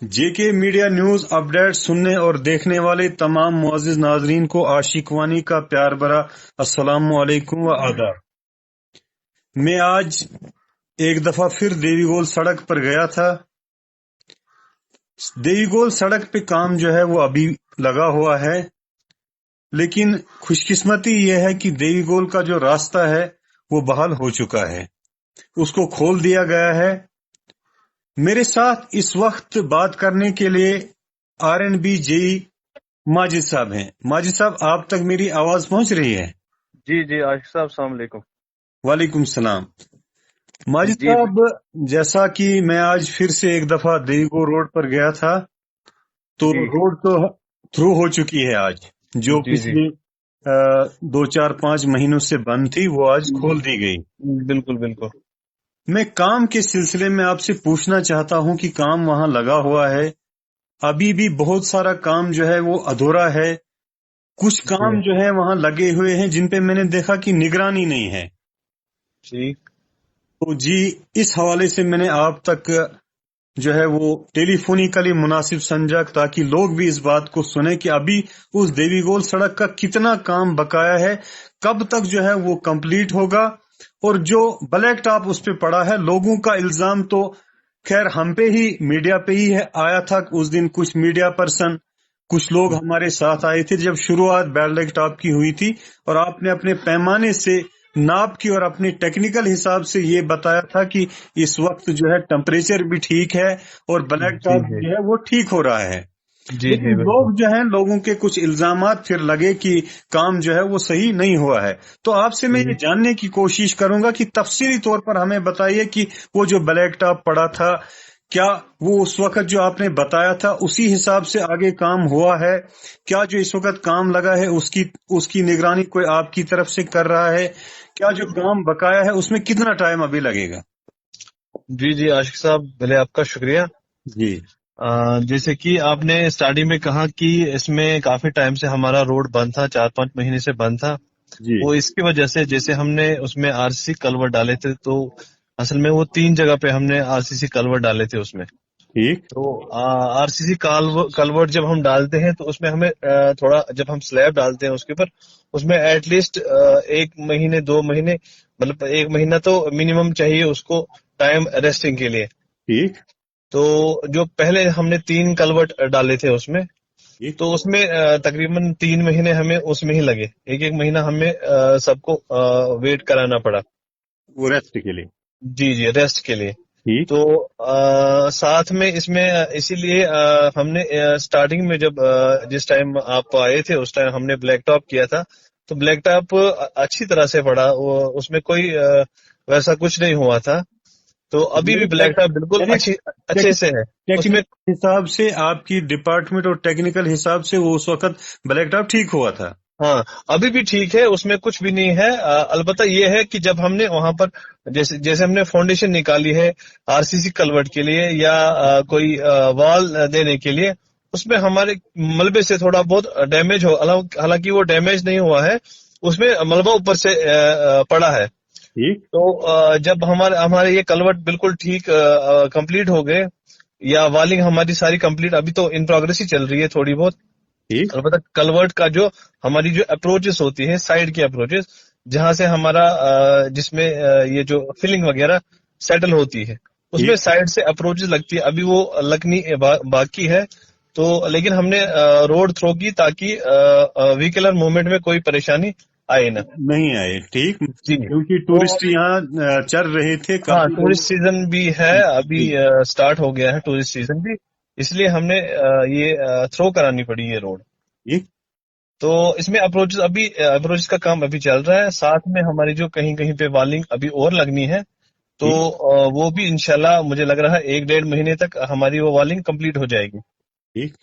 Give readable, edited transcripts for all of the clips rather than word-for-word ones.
جے کے media news update سننے اور دیکھنے والے تمام معزز ناظرین کو عاشق وانی کا پیار بھرا السلام علیکم و آداب۔ میں آج ایک دفعہ پھر دیوی گول سڑک پر گیا تھا۔ دیوی گول سڑک پہ کام جو ہے وہ ابھی لگا ہوا ہے، لیکن خوش قسمتی یہ ہے کہ دیوی گول کا جو راستہ ہے وہ بحال ہو چکا ہے، اس کو کھول دیا گیا ہے۔ میرے ساتھ اس وقت بات کرنے کے لیے RNB جی ماجد صاحب ہیں۔ ماجد صاحب، آپ تک میری آواز پہنچ رہی ہے؟ جی عاشق صاحب السلام علیکم۔ وعلیکم السلام۔ ماجد جی صاحب، جیسا کہ میں آج پھر سے ایک دفعہ دیوگو روڈ پر گیا تھا تو جی روڈ تو تھرو ہو چکی ہے آج، جو جی جی پچھلے 2-4-5 مہینوں سے بند تھی وہ آج کھول دی گئی۔ بالکل بالکل۔ میں کام کے سلسلے میں آپ سے پوچھنا چاہتا ہوں کہ کام وہاں لگا ہوا ہے، ابھی بھی بہت سارا کام جو ہے وہ ادھورا ہے، کچھ کام جو ہے وہاں لگے ہوئے ہیں جن پہ میں نے دیکھا کہ نگرانی نہیں ہے۔ جی تو جی، اس حوالے سے میں نے آپ تک جو ہے وہ ٹیلی فونیکلی مناسب سمجھا تاکہ لوگ بھی اس بات کو سنیں کہ ابھی اس دیوی گول سڑک کا کتنا کام بقایا ہے، کب تک جو ہے وہ کمپلیٹ ہوگا، اور جو بلیک ٹاپ اس پہ پڑا ہے، لوگوں کا الزام تو خیر ہم پہ ہی، میڈیا پہ ہی آیا تھا۔ اس دن کچھ میڈیا پرسن، کچھ لوگ ہمارے ساتھ آئے تھے جب شروعات بلیک ٹاپ کی ہوئی تھی، اور آپ نے اپنے پیمانے سے ناپ کی اور اپنے ٹیکنیکل حساب سے یہ بتایا تھا کہ اس وقت جو ہے ٹمپریچر بھی ٹھیک ہے اور بلیک جی ٹاپ جو ہے وہ ٹھیک ہو رہا ہے۔ جی لیکن بالکل۔ لوگ جو ہیں، لوگوں کے کچھ الزامات پھر لگے کہ کام جو ہے وہ صحیح نہیں ہوا ہے۔ تو آپ سے میں یہ جاننے کی کوشش کروں گا کہ تفصیلی طور پر ہمیں بتائیے کہ وہ جو بلیک ٹاپ پڑا تھا، کیا وہ اس وقت جو آپ نے بتایا تھا اسی حساب سے آگے کام ہوا ہے؟ کیا جو اس وقت کام لگا ہے اس کی نگرانی کوئی آپ کی طرف سے کر رہا ہے؟ کیا جو کام بقایا ہے اس میں کتنا ٹائم ابھی لگے گا؟ جی عاشق صاحب، پہلے آپ کا شکریہ۔ جی جیسے کہ آپ نے اسٹارٹنگ میں کہا کہ اس میں کافی ٹائم سے ہمارا روڈ بند تھا، 4-5 مہینے سے بند تھا۔ جی وہ اس کی وجہ سے جیسے ہم نے اس میں RCC کلور ڈالے تھے، تو اصل میں وہ 3 جگہ پہ ہم نے RCC کلور ڈالے تھے اس میں۔ ٹھیک تو RCC کلورٹ جب ہم ڈالتے ہیں تو اس میں ہمیں تھوڑا، جب ہم سلیب ڈالتے ہیں اس کے اوپر، اس میں ایٹ لیسٹ 1 مہینے 2 مہینے، مطلب 1 مہینہ تو منیمم چاہیے اس کو ٹائم ریسٹنگ کے لیے۔ ٹھیک تو جو پہلے ہم نے 3 کلورٹ ڈالے تھے اس میں، ٹھیک تو اس میں تقریباً 3 مہینے ہمیں اس میں ہی لگے، ایک مہینہ ہمیں سب کو ویٹ کرانا پڑا۔ وہ ریسٹ کے لیے۔ جی ریسٹ کے لیے۔ ٹھیک تو ساتھ میں اس میں اسی لیے ہم نے اسٹارٹنگ میں جب جس ٹائم آپ آئے تھے اس ٹائم ہم نے بلیک ٹاپ کیا تھا، تو بلیک ٹاپ اچھی طرح سے پڑا، اس میں کوئی ویسا کچھ نہیں ہوا تھا۔ تو ابھی بھی بلیک ٹاپ بالکل اچھے سے ہے اس میں۔ ٹیکنیکل حساب سے، آپ کی ڈپارٹمنٹ اور ٹیکنیکل حساب سے وہ اس وقت بلیک ٹاپ ٹھیک ہوا تھا؟ ہاں ابھی بھی ٹھیک ہے، اس میں کچھ بھی نہیں ہے۔ البتہ یہ ہے کہ جب ہم نے وہاں پر جیسے ہم نے فاؤنڈیشن نکالی ہے RCC کلورٹ کے لیے یا کوئی وال دینے کے لیے، اس میں ہمارے ملبے سے تھوڑا بہت ڈیمیج ہو، حالانکہ وہ ڈیمیج نہیں ہوا ہے، اس میں ملبہ اوپر سے پڑا ہے۔ ٹھیک تو جب ہمارے یہ کلورٹ بالکل ٹھیک کمپلیٹ ہو گئے، یا والنگ ہماری ساری کمپلیٹ، ابھی تو ان پروگرس ہی چل رہی ہے تھوڑی بہت۔ ٹھیک البتہ کلورٹ کا جو ہماری جو اپروچز ہوتی ہیں، سائڈ کی اپروچز، جہاں سے ہمارا جس میں یہ جو فلنگ وغیرہ سیٹل ہوتی ہے، اس میں ٹھیک سائڈ سے اپروچز لگتی ہے، ابھی وہ لگنی باقی ہے۔ تو لیکن ہم نے روڈ تھرو کی تاکہ وہیکلر موومنٹ میں کوئی پریشانی آئے نہ۔ نہیں آئے۔ ٹھیک، جی کیونکہ تو ٹورسٹ یہاں چل رہے تھے ہاں، کافی لوگ۔ ٹورسٹ سیزن بھی ہے، ابھی جی سٹارٹ ہو گیا ہے ٹورسٹ سیزن بھی، اس لیے ہم نے یہ تھرو کرانی پڑی یہ روڈ۔ ٹھیک تو اس میں اپروچز کا کام ابھی چل رہا ہے، ساتھ میں ہماری جو کہیں کہیں پہ والنگ ابھی اور لگنی ہے، تو ٹھیک وہ بھی انشاءاللہ مجھے لگ رہا ہے 1-1.5 مہینے تک ہماری وہ والنگ کمپلیٹ ہو جائے گی۔ ٹھیک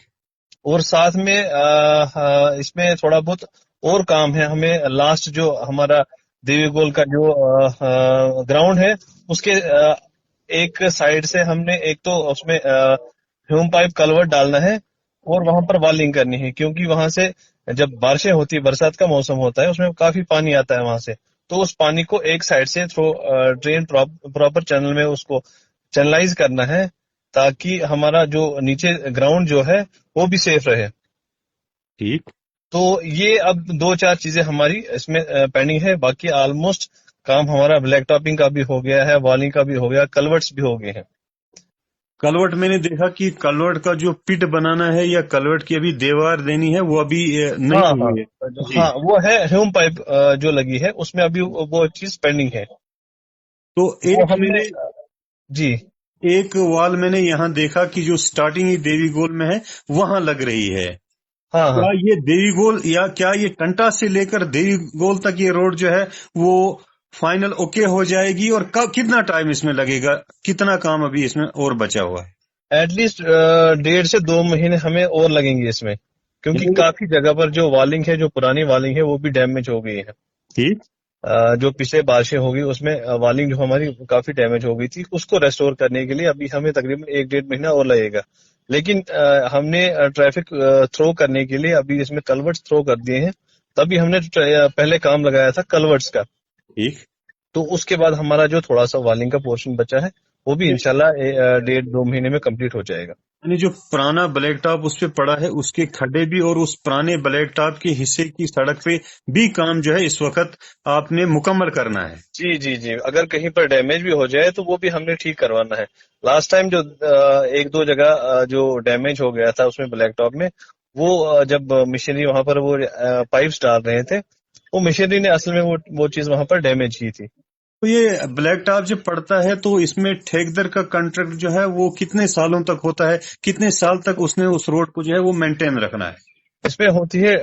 اور ساتھ میں اس میں تھوڑا بہت اور کام ہے ہمیں، لاسٹ جو ہمارا دیوی گول کا جو گراؤنڈ ہے، اس کے ایک سائڈ سے ہم نے ایک تو اس میں ہیوم پائپ کلورٹ ڈالنا ہے اور وہاں پر والنگ کرنی ہے، کیونکہ وہاں سے جب بارشیں ہوتی ہے، برسات کا موسم ہوتا ہے، اس میں کافی پانی آتا ہے وہاں سے، تو اس پانی کو ایک سائڈ سے تھرو ڈرین پراپر چینل میں اس کو چینلائز کرنا ہے، تاکہ ہمارا جو نیچے گراؤنڈ جو ہے وہ بھی سیف رہے. ٹھیک. تو یہ اب 2-4 چیزیں ہماری اس میں پینڈنگ ہے. باقی آلموسٹ کام ہمارا بلیک ٹاپنگ کا بھی ہو گیا ہے, والنگ کا بھی ہو گیا, کلورٹس بھی ہو گئے ہیں. کلوٹ میں نے دیکھا کہ کلوٹ کا جو پٹ بنانا ہے یا کلوٹ کی ابھی دیوار دینی ہے وہ ابھی نہیں ہاں ہوئی ہے. جی. ہاں وہ ہے ہیوم پائپ جو لگی ہے اس میں ابھی وہ چیز پینڈنگ ہے. تو وہ ایک ہم میں نے نے جی ایک وال میں نے یہاں دیکھا کہ جو سٹارٹنگ ہی دیوی گول میں ہے وہاں لگ رہی ہے. ہاں ہاں کیا یہ دیوی گول یا کیا یہ ٹنٹا سے لے کر دیوی گول تک یہ روڈ جو ہے وہ فائنل اوکے ہو جائے گی, اور کتنا ٹائم اس میں لگے گا, کتنا کام ابھی اس میں اور بچا ہوا ہے؟ ایٹ لیسٹ 1.5 سے 2 مہینے ہمیں اور لگیں گے اس میں, کیونکہ یعنی کافی جگہ پر جو والنگ ہے, جو پرانی والنگ ہے وہ بھی ڈیمیج ہو گئی ہے. ٹھیک. جو پچھلے بارشیں ہو گئی اس میں والنگ جو ہماری کافی ڈیمیج ہو گئی تھی, اس کو ریسٹور کرنے کے لیے ابھی ہمیں تقریباً 1-1.5 مہینہ اور لگے گا. لیکن ہم نے ٹریفک تھرو کرنے کے لیے ابھی اس میں کلورٹس تھرو کر دیے ہیں. تبھی ہم نے پہلے کام لگایا تھا کلورٹس کا, ٹھیک. تو اس کے بعد ہمارا جو تھوڑا سا والنگ کا پورشن بچا ہے وہ بھی انشاءاللہ 1.5-2 مہینے میں کمپلیٹ ہو جائے گا. یعنی جو پرانا بلیک ٹاپ اس پہ پڑا ہے اس کے کھڈے بھی اور اس پرانے بلیک ٹاپ کے حصے کی سڑک پہ بھی کام جو ہے اس وقت آپ نے مکمل کرنا ہے. جی جی جی, اگر کہیں پر ڈیمیج بھی ہو جائے تو وہ بھی ہم نے ٹھیک کروانا ہے. لاسٹ ٹائم جو 1-2 جگہ جو ڈیمیج ہو گیا تھا اس میں بلیک ٹاپ میں, وہ جب مشینری وہاں پر وہ پائپس ڈال رہے تھے, وہ مشینری نے اصل میں وہ چیز وہاں پر ڈیمیج کی تھی. تو یہ بلیک ٹاپ جب پڑتا ہے تو اس میں ٹھیکیدار کا کنٹریکٹ جو ہے وہ کتنے سالوں تک ہوتا ہے, کتنے سال تک اس نے اس روڈ کو جو ہے وہ مینٹین رکھنا ہے؟ اس میں ہوتی ہے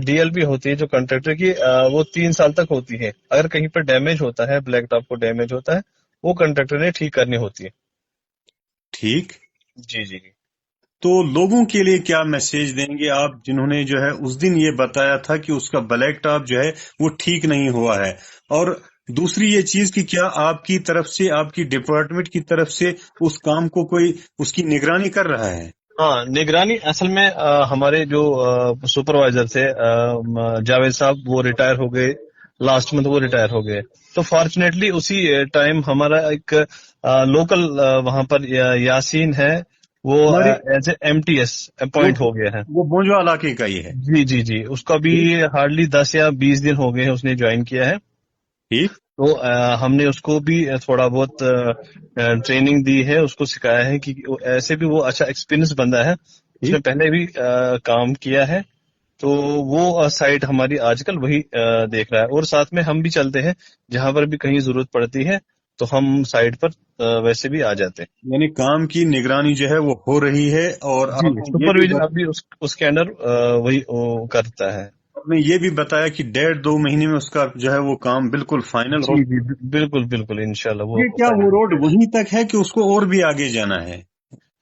ڈی ایل پی ہوتی ہے جو کنٹریکٹر کی, وہ 3 سال تک ہوتی ہے. اگر کہیں پر ڈیمیج ہوتا ہے, بلیک ٹاپ کو ڈیمیج ہوتا ہے, وہ کنٹریکٹر نے ٹھیک کرنی ہوتی ہے. ٹھیک. جی جی جی. تو لوگوں کے لیے کیا میسج دیں گے آپ جنہوں نے جو ہے اس دن یہ بتایا تھا کہ اس کا بلیک ٹاپ جو ہے وہ ٹھیک نہیں ہوا ہے, اور دوسری یہ چیز کہ کیا آپ کی طرف سے, آپ کی ڈپارٹمنٹ کی طرف سے اس کام کو کوئی اس کی نگرانی کر رہا ہے؟ ہاں, نگرانی اصل میں ہمارے جو سپروائزر تھے جاوید صاحب, وہ ریٹائر ہو گئے لاسٹ منتھ, وہ ریٹائر ہو گئے. تو فارچونیٹلی اسی ٹائم ہمارا ایک لوکل وہاں پر یاسین ہے, وہ ہمارے as A M T S appoint ہو گیا ہے. وہ بونجو علاقے کا ہی ہے. جی جی جی, اس کا بھی ہارڈلی 10 یا 20 دن ہو گئے ہیں اس نے جوائن کیا ہے. ٹھیک. تو ہم نے اس کو بھی تھوڑا بہت ٹریننگ دی ہے, اس کو سکھایا ہے کہ ایسے بھی وہ اچھا ایکسپیرینس بندہ ہے, اس نے پہلے بھی کام کیا ہے. تو وہ سائٹ ہماری آج کل وہی دیکھ رہا ہے, اور ساتھ میں ہم بھی چلتے ہیں جہاں پر بھی کہیں ضرورت پڑتی ہے تو ہم سائٹ پر ویسے بھی آ جاتے ہیں. یعنی کام کی نگرانی جو ہے وہ ہو رہی ہے, اور جی, آپ نے یہ بھی سپرویژن ابھی اس کے انڈر وہی کرتا ہے. آپ نے یہ بھی بتایا کہ 1.5-2 مہینے میں اس کا جو ہے وہ کام بالکل فائنل ہو. جی جی بالکل بالکل, انشاءاللہ وہ یہ کیا وہ روڈ وہیں تک ہے کہ اس کو اور بھی آگے جانا ہے؟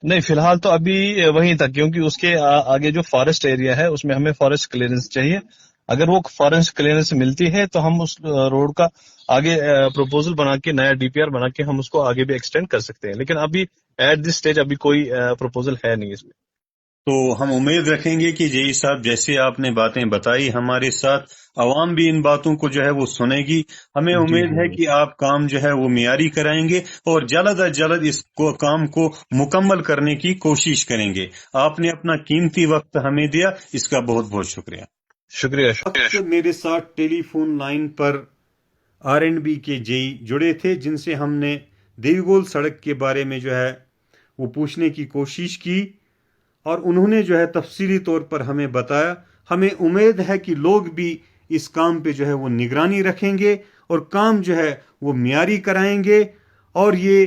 نہیں, فی الحال تو ابھی وہیں تک, کیونکہ اس کے آگے جو فارسٹ ایریا ہے اس میں ہمیں فارسٹ کلیئرنس چاہیے. اگر وہ فارسٹ کلیئرنس ملتی ہے تو ہم اس روڈ کا آگے پروپوزل بنا کے, نیا ڈی پی آر بنا کے ہم اس کو آگے بھی ایکسٹینڈ کر سکتے ہیں. لیکن ابھی ایٹ دس اسٹیج ابھی کوئی پروپوزل ہے نہیں اس میں. تو ہم امید رکھیں گے کہ جی صاحب جیسے آپ نے باتیں بتائی ہمارے ساتھ, عوام بھی ان باتوں کو جو ہے وہ سنے گی. ہمیں جی امید جی ہے جی, کہ آپ کام جو ہے وہ معیاری کرائیں گے اور جلد از جلد اس کام کو مکمل کرنے کی کوشش کریں گے. آپ نے اپنا قیمتی وقت ہمیں دیا, اس کا بہت بہت شکریہ. شکریہ. میرے ساتھ ٹیلی فون لائن پر R&B کے جئی جڑے تھے, جن سے ہم نے دیوی گول سڑک کے بارے میں جو ہے وہ پوچھنے کی کوشش کی, اور انہوں نے جو ہے تفصیلی طور پر ہمیں بتایا. ہمیں امید ہے کہ لوگ بھی اس کام پہ جو ہے وہ نگرانی رکھیں گے اور کام جو ہے وہ معیاری کرائیں گے, اور یہ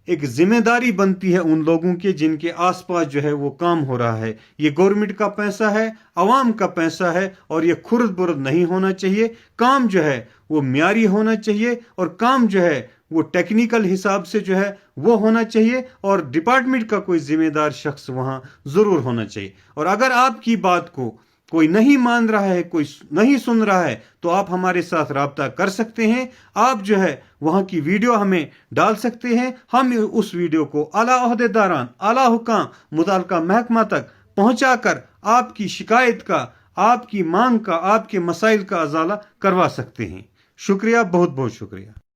ایک ذمہ داری بنتی ہے ان لوگوں کے جن کے آس پاس جو ہے وہ کام ہو رہا ہے. یہ گورنمنٹ کا پیسہ ہے, عوام کا پیسہ ہے, اور یہ خرد برد نہیں ہونا چاہیے. کام جو ہے وہ معیاری ہونا چاہیے, اور کام جو ہے وہ ٹیکنیکل حساب سے جو ہے وہ ہونا چاہیے, اور ڈپارٹمنٹ کا کوئی ذمہ دار شخص وہاں ضرور ہونا چاہیے. اور اگر آپ کی بات کو کوئی نہیں مان رہا ہے, کوئی نہیں سن رہا ہے, تو آپ ہمارے ساتھ رابطہ کر سکتے ہیں. آپ جو ہے وہاں کی ویڈیو ہمیں ڈال سکتے ہیں. ہم اس ویڈیو کو اعلیٰ عہدیداران, اعلیٰ حکام, متعلقہ محکمہ تک پہنچا کر آپ کی شکایت کا, آپ کی مانگ کا, آپ کے مسائل کا ازالہ کروا سکتے ہیں. شکریہ, بہت بہت شکریہ.